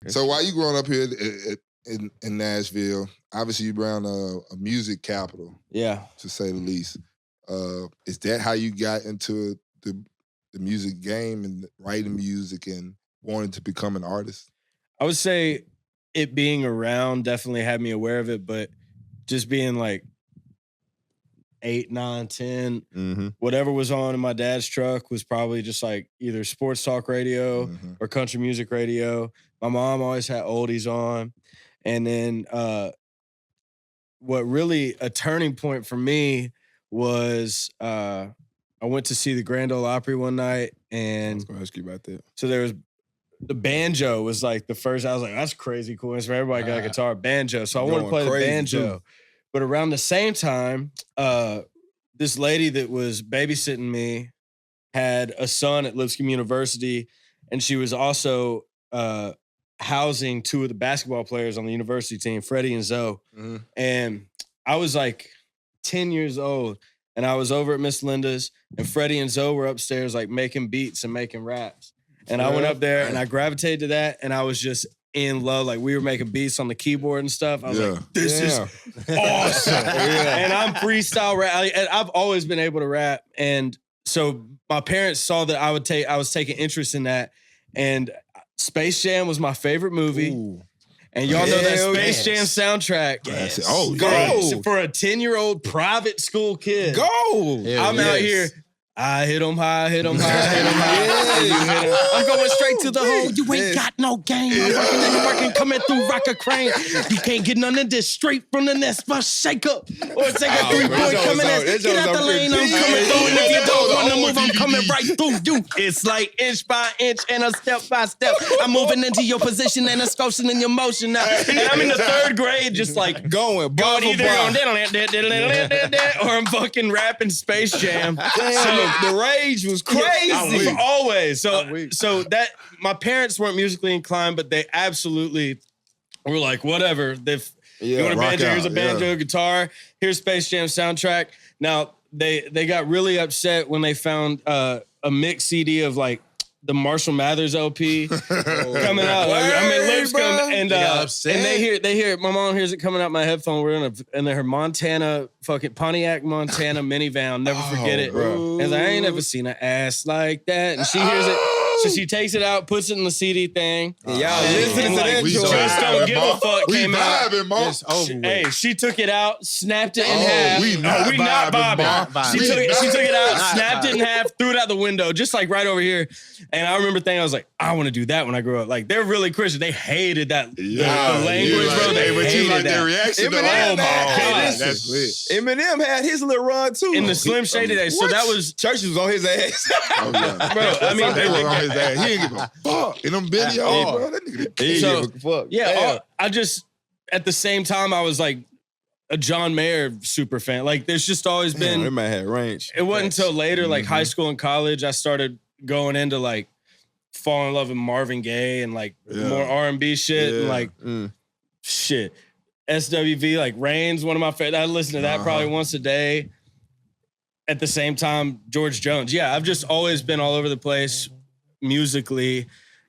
So while you growing up here in Nashville, obviously you're around a music capital. Yeah. To say the least. Is that how you got into the music game and writing music and wanting to become an artist? I would say it being around definitely had me aware of it, but just being like 8, 9, 10, whatever was on in my dad's truck was probably just like either sports talk radio or country music radio. My mom always had oldies on. And then what really a turning point for me was I went to see the Grand Ole Opry one night, and I was going to ask you about that. So there was the banjo was like the first. I was like, that's crazy cool. And so everybody got a guitar, banjo. So I wanted to play the banjo. Too. But around the same time, this lady that was babysitting me had a son at Lipscomb University, and she was also housing 2 of the basketball players on the university team, Freddie and Zoe. And I was like 10 years old, and I was over at Miss Linda's, and Freddie and Zoe were upstairs like making beats and making raps. And I went up there and I gravitated to that, and I was just in love. Like, we were making beats on the keyboard and stuff. I was like, this is awesome. And I'm freestyle rap. I've always been able to rap. And so my parents saw that I was taking interest in that. And Space Jam was my favorite movie. Ooh. And y'all know that Space Jam soundtrack. Yes. Oh, go. For a 10-year-old private school kid. Go. I'm out here. I hit him high, hit him high, hit him high. And you hit him. I'm going straight to the hole. You ain't got no game. I'm working, coming through Rocker Crane. You can't get none of this straight from the nest. But shake up or take a 3-point coming in. Get out the lane. I'm coming through. And if you don't want to move, I'm coming right through you. It's like inch by inch and a step by step. I'm moving into your position and a scotion in your motion now. And I'm in the 3rd grade, just like going either on or I'm fucking rapping Space Jam. So the rage was crazy. Always. So that my parents weren't musically inclined, but they absolutely were like, whatever. You want a banjo? Here's a banjo, guitar. Here's Space Jam soundtrack. Now they got really upset when they found a mix CD of like the Marshall Mathers LP coming out. Lipscomb, and they hear my mom hears it coming out my headphone. We're in her Montana, fucking Pontiac, Montana minivan. I'll never forget it. Bro. And I ain't never seen an ass like that. And she hears it. So she takes it out, puts it in the CD thing. Y'all listening to that? Just don't give a fuck. Came out. Hey, she took it out, snapped it in half. We not bobbing. She took it out, snapped it in half, threw it out the window, just like right over here. And I remember thinking, I was like, I want to do that when I grow up. Like, they're really Christian. They hated that the language, bro. They hated that. Their reaction. Eminem, that's lit. Eminem had his little run too in the Slim Shady days. So that was Church was on his ass. Bro, I mean, they were on his ass. He didn't give a fuck in them videos, bro. That nigga didn't give a fuck. Yeah, I just at the same time I was like a John Mayer super fan. Like, there's just always been. That man had range. It wasn't until later, like high school and college, I started going into like fall in love with Marvin Gaye and like more R&B shit and like shit. SWV, like Rain's one of my favorites. I listen to that probably once a day. At the same time, George Jones. Yeah, I've just always been all over the place musically,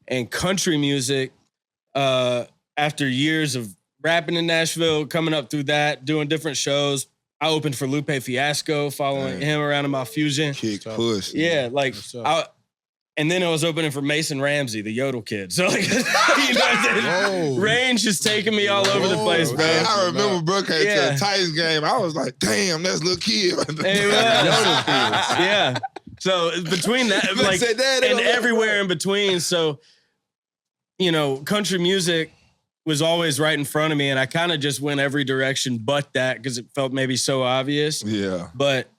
and country music. After years of rapping in Nashville, coming up through that, doing different shows. I opened for Lupe Fiasco, following him around in my Fusion. Kick, push. Yeah, like and then I was opening for Mason Ramsey, the Yodel kid. So like, range is taking me all over the place, bro. I remember bro came to a Titans game. I was like, damn, that's little kid. Yeah. So between that, like, and everywhere in between. So, you know, country music was always right in front of me, and I kind of just went every direction but that because it felt maybe so obvious. Yeah. But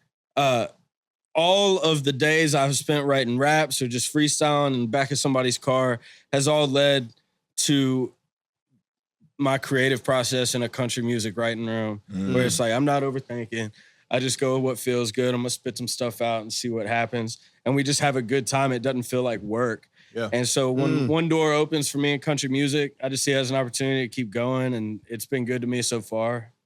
all of the days I've spent writing raps or just freestyling in the back of somebody's car has all led to my creative process in a country music writing room where it's like, I'm not overthinking. I just go with what feels good. I'm going to spit some stuff out and see what happens. And we just have a good time. It doesn't feel like work. Yeah. And so when one door opens for me in country music, I just see it as an opportunity to keep going. And it's been good to me so far.